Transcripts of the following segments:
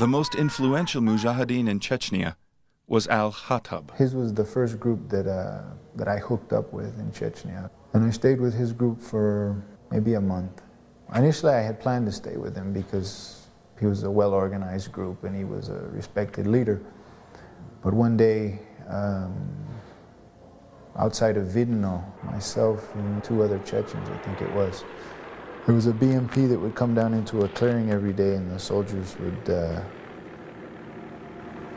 the most influential mujahideen in Chechnya was Al-Khattab. His was the first group that I hooked up with in Chechnya. And I stayed with his group for maybe a month. Initially, I had planned to stay with him because he was a well-organized group and he was a respected leader. But one day, outside of Vidno, myself and 2 other Chechens, I think it was, there was a BMP that would come down into a clearing every day and the soldiers would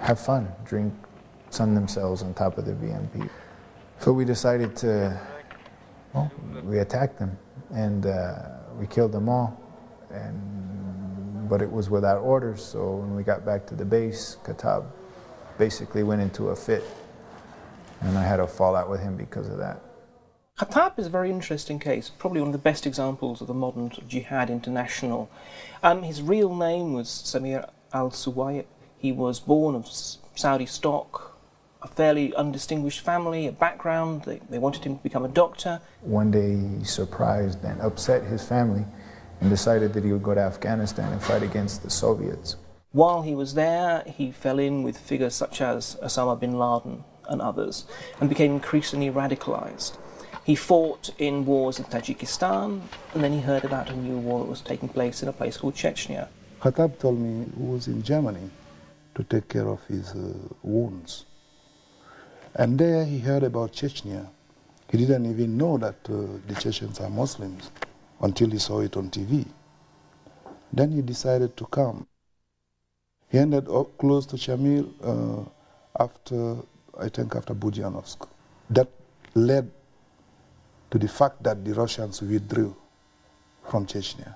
have fun, drink, sun themselves on top of the BMP. So we decided to, well, we attacked them and we killed them all. But it was without orders, so when we got back to the base, Khattab basically went into a fit and I had a fallout with him because of that. Khattab is a very interesting case, probably one of the best examples of the modern sort of jihad international. His real name was Samir al-Suwayt. He was born of Saudi stock, a fairly undistinguished family, a background. They wanted him to become a doctor. One day he surprised and upset his family and decided that he would go to Afghanistan and fight against the Soviets. While he was there, he fell in with figures such as Osama bin Laden and others and became increasingly radicalized. He fought in wars in Tajikistan, and then he heard about a new war that was taking place in a place called Chechnya. Khattab told me he was in Germany to take care of his wounds. And there he heard about Chechnya. He didn't even know that the Chechens are Muslims until he saw it on TV. Then he decided to come. He ended up close to Shamil after Budianovsk. That led to the fact that the Russians withdrew from Chechnya.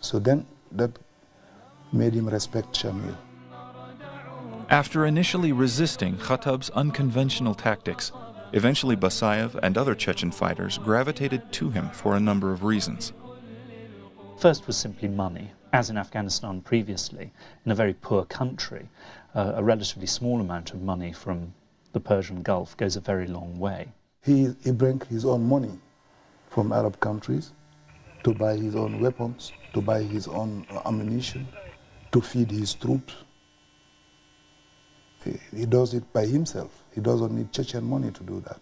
So then that made him respect Shamil. After initially resisting Khattab's unconventional tactics, eventually Basayev and other Chechen fighters gravitated to him for a number of reasons. First was simply money. As in Afghanistan previously, in a very poor country, a relatively small amount of money from the Persian Gulf goes a very long way. He brought his own money from Arab countries to buy his own weapons, to buy his own ammunition, to feed his troops. He does it by himself. He doesn't need Chechen money to do that.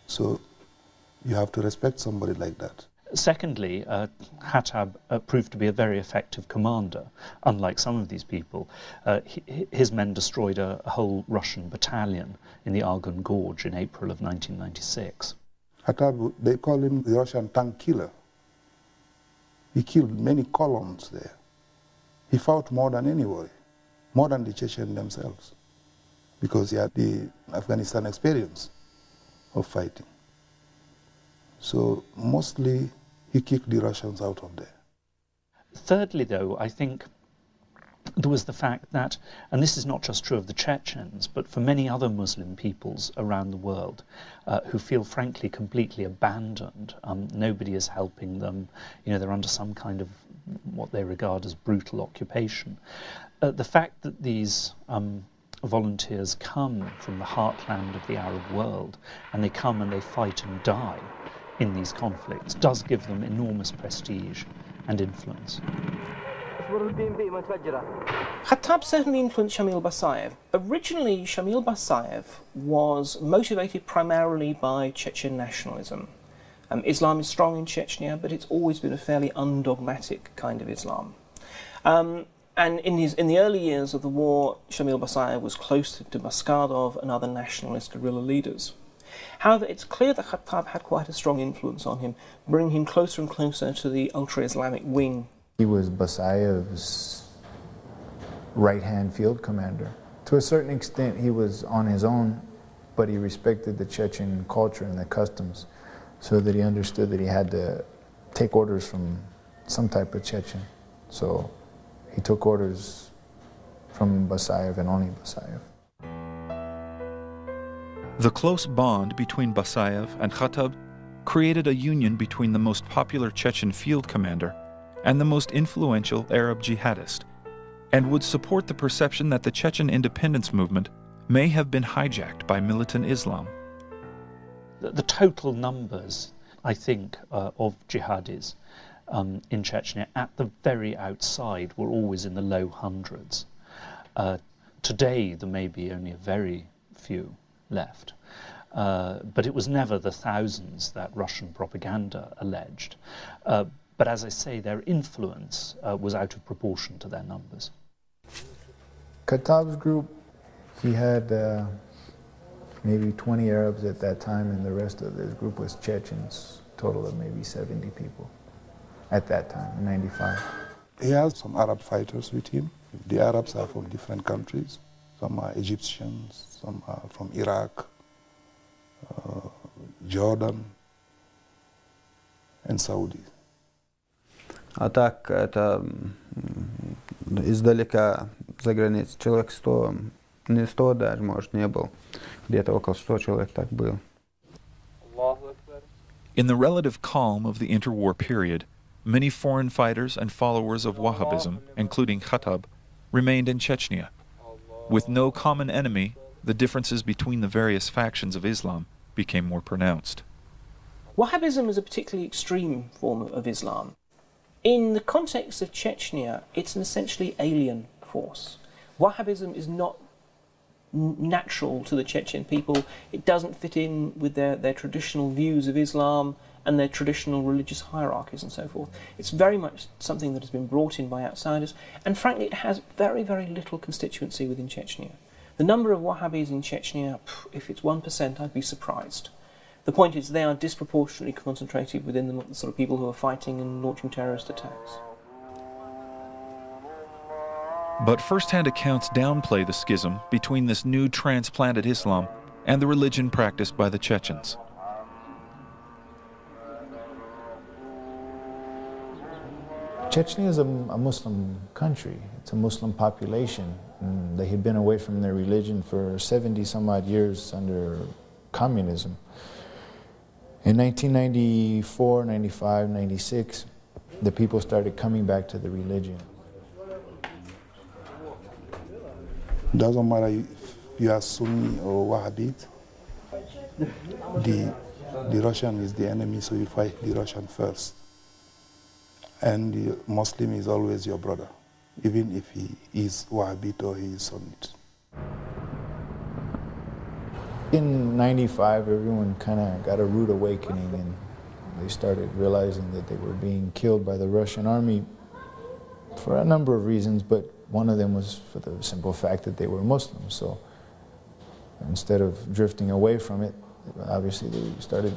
So you have to respect somebody like that. Secondly, Khattab proved to be a very effective commander. Unlike some of these people, his men destroyed a whole Russian battalion in the Argun Gorge in April of 1996. Khattab, they call him the Russian tank killer. He killed many columns there. He fought more than anybody, more than the Chechens themselves, because he had the Afghanistan experience of fighting. So mostly he kicked the Russians out of there. Thirdly, though, I think there was the fact that, and this is not just true of the Chechens, but for many other Muslim peoples around the world who feel frankly completely abandoned. Nobody is helping them. You know, they're under some kind of what they regard as brutal occupation. The fact that these volunteers come from the heartland of the Arab world and they come and they fight and die in these conflicts does give them enormous prestige and influence. Khattab certainly influenced Shamil Basayev. Originally, Shamil Basayev was motivated primarily by Chechen nationalism. Islam is strong in Chechnya, but it's always been a fairly undogmatic kind of Islam. And in the early years of the war, Shamil Basayev was close to Maskadov and other nationalist guerrilla leaders. However, it's clear that Khattab had quite a strong influence on him, bringing him closer and closer to the ultra-Islamic wing. He was Basayev's right-hand field commander. To a certain extent, he was on his own, but he respected the Chechen culture and the customs, so that he understood that he had to take orders from some type of Chechen. So he took orders from Basayev and only Basayev. The close bond between Basayev and Khattab created a union between the most popular Chechen field commander and the most influential Arab jihadist, and would support the perception that the Chechen independence movement may have been hijacked by militant Islam. The total numbers, I think, of jihadis in Chechnya at the very outside were always in the low hundreds. Today there may be only a very few left. But it was never the thousands that Russian propaganda alleged. But as I say, their influence was out of proportion to their numbers. Khattab's group, he had maybe 20 Arabs at that time, and the rest of his group was Chechens, total of maybe 70 people at that time, in 95. He has some Arab fighters with him. The Arabs are from different countries. Some are Egyptians, some are from Iraq, Jordan, and Saudi. А так, это издалека, за границей, человек 100, не 100 даже, может, не был. Где-то около 100 человек так было. In the relative calm of the interwar period, many foreign fighters and followers of Wahhabism, including Khattab, remained in Chechnya. With no common enemy, the differences between the various factions of Islam became more pronounced. Wahhabism is a particularly extreme form of Islam. In the context of Chechnya, it's an essentially alien force. Wahhabism is not natural to the Chechen people. It doesn't fit in with their traditional views of Islam and their traditional religious hierarchies and so forth. It's very much something that has been brought in by outsiders, and frankly it has very, very little constituency within Chechnya. The number of Wahhabis in Chechnya, if it's 1%, I'd be surprised. The point is they are disproportionately concentrated within the sort of people who are fighting and launching terrorist attacks. But first-hand accounts downplay the schism between this new transplanted Islam and the religion practiced by the Chechens. Chechnya is a Muslim country. It's a Muslim population. And they had been away from their religion for 70 some odd years under communism. In 1994, 95, 96, the people started coming back to the religion. Doesn't matter if you are Sunni or Wahhabite, the Russian is the enemy, so you fight the Russian first. And the Muslim is always your brother, even if he is Wahhabite or he is Sunnite. In 95, everyone kind of got a rude awakening, and they started realizing that they were being killed by the Russian army for a number of reasons, but one of them was for the simple fact that they were Muslims. So instead of drifting away from it, obviously they started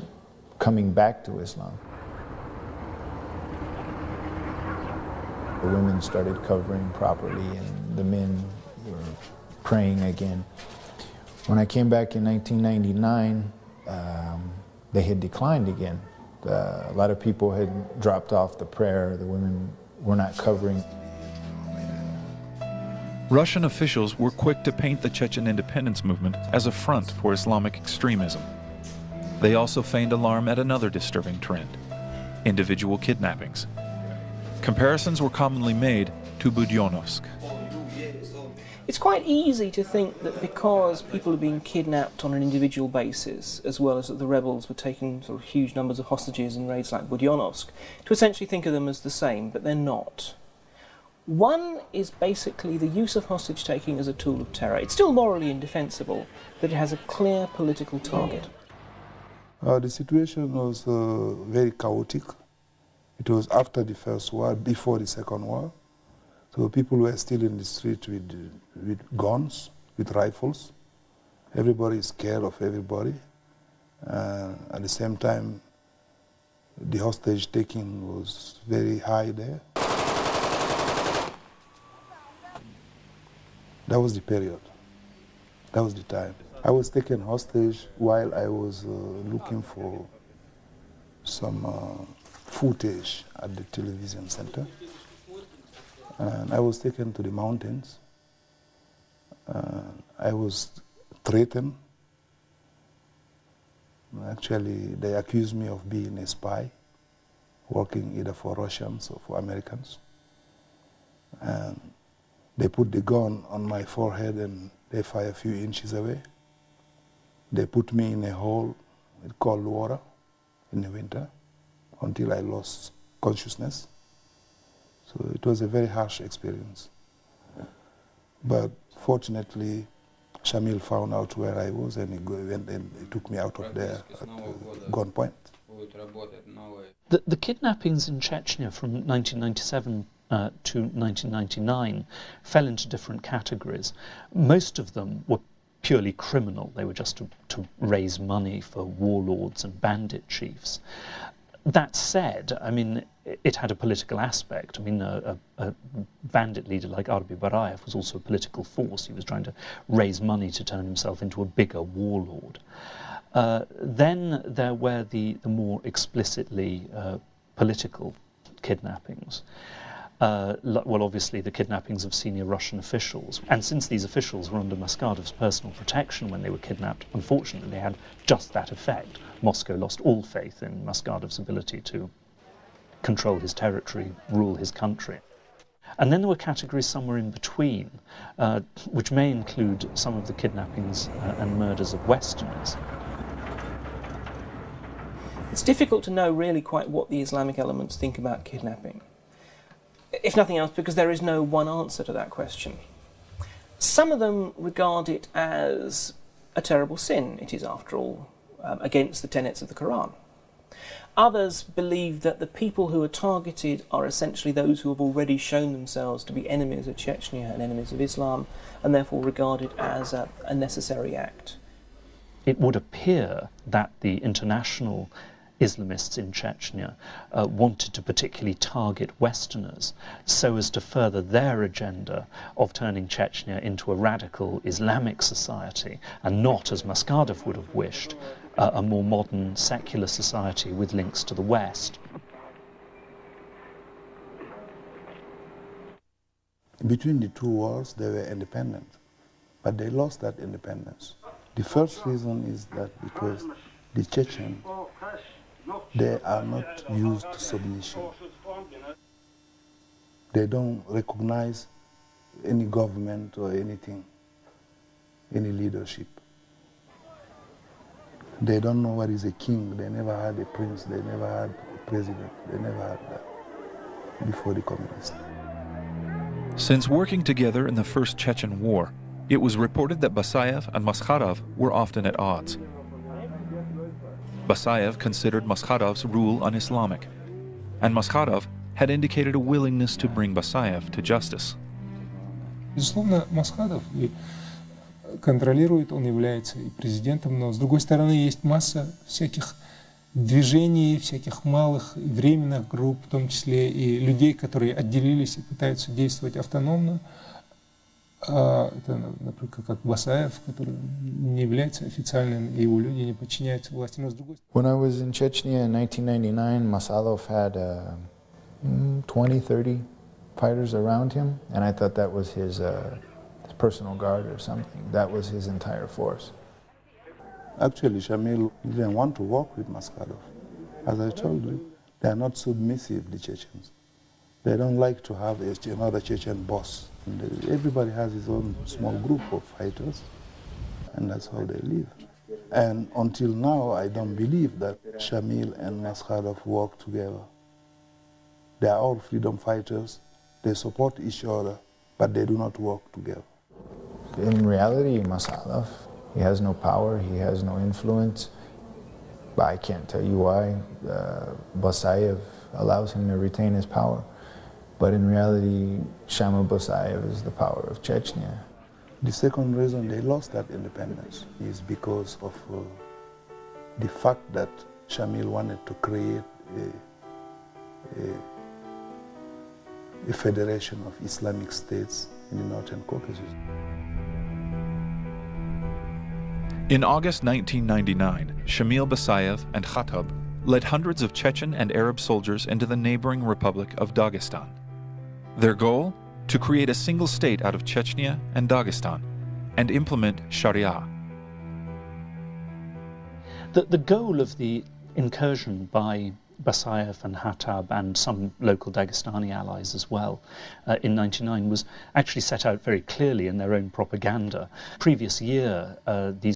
coming back to Islam. The women started covering properly, and the men were praying again. When I came back in 1999, they had declined again. A lot of people had dropped off the prayer. The women were not covering. Russian officials were quick to paint the Chechen independence movement as a front for Islamic extremism. They also feigned alarm at another disturbing trend: individual kidnappings. Comparisons were commonly made to Budyonovsk. It's quite easy to think that because people are being kidnapped on an individual basis, as well as that the rebels were taking sort of huge numbers of hostages in raids like Budyonovsk, to essentially think of them as the same, but they're not. One is basically the use of hostage-taking as a tool of terror. It's still morally indefensible, but it has a clear political target. The situation was very chaotic. It was after the First War, before the Second War. So people were still in the street with guns, with rifles. Everybody is scared of everybody. At the same time, the hostage taking was very high there. That was the period. That was the time. I was taken hostage while I was looking for some footage at the television center. And I was taken to the mountains. I was threatened. Actually, they accused me of being a spy, working either for Russians or for Americans. And they put the gun on my forehead and they fire a few inches away. They put me in a hole with cold water in the winter until I lost consciousness. So it was a very harsh experience. But fortunately, Shamil found out where I was and went and he took me out of there at gunpoint. The kidnappings in Chechnya from 1997 to 1999 fell into different categories. Most of them were purely criminal. They were just to raise money for warlords and bandit chiefs. That said, I mean, it had a political aspect. I mean, a bandit leader like Arbi Barayev was also a political force. He was trying to raise money to turn himself into a bigger warlord. Then there were the more explicitly political kidnappings. Well, obviously the kidnappings of senior Russian officials. And since these officials were under Maskhadov's personal protection when they were kidnapped, unfortunately they had just that effect. Moscow lost all faith in Maskhadov's ability to control his territory, rule his country. And then there were categories somewhere in between, which may include some of the kidnappings and murders of Westerners. It's difficult to know really quite what the Islamic elements think about kidnapping. If nothing else, because there is no one answer to that question. Some of them regard it as a terrible sin. It is, after all, against the tenets of the Quran. Others believe that the people who are targeted are essentially those who have already shown themselves to be enemies of Chechnya and enemies of Islam, and therefore regard it as a necessary act. It would appear that the international Islamists in Chechnya wanted to particularly target Westerners so as to further their agenda of turning Chechnya into a radical Islamic society and not, as Maskhadov would have wished, a more modern secular society with links to the West. Between the two wars, they were independent, but they lost that independence. The first reason is that because the Chechens, they are not used to submission. They don't recognize any government or anything, any leadership. They don't know what is a king. They never had a prince. They never had a president. They never had that before the communists. Since working together in the First Chechen War, it was reported that Basayev and Maskhadov were often at odds. Basayev considered Maskhadov's rule un-Islamic, and Maskhadov had indicated a willingness to bring Basayev to justice. Безусловно, Масхадов контролирует, он является и президентом, но с другой стороны есть масса всяких движений, всяких малых временных групп, в том числе и людей, которые отделились и пытаются действовать автономно. Это, например, как Басаев, который не является официальным, и его люди не подчиняются власти. Но с другой стороны... When I was in Chechnya in 1999, Masalov had 20-30 fighters around him, and I thought that was his personal guard or something. That was his entire force. Actually, Shamil didn't want to work with Maskhadov. As I told you, they are not submissive, the Chechens. They don't like to have another Chechen boss. And everybody has his own small group of fighters, and that's how they live. And until now, I don't believe that Shamil and Maskhadov work together. They are all freedom fighters. They support each other, but they do not work together. In reality, Masalov, he has no power, he has no influence. But I can't tell you why Basayev allows him to retain his power. But in reality, Shamil Basayev is the power of Chechnya. The second reason they lost that independence is because of the fact that Shamil wanted to create a federation of Islamic states in the Northern Caucasus. In August 1999, Shamil Basayev and Khattab led hundreds of Chechen and Arab soldiers into the neighboring Republic of Dagestan. Their goal? To create a single state out of Chechnya and Dagestan and implement Sharia. The goal of the incursion by Basayev and Khattab and some local Dagestani allies as well in 1999 was actually set out very clearly in their own propaganda. Previous year, these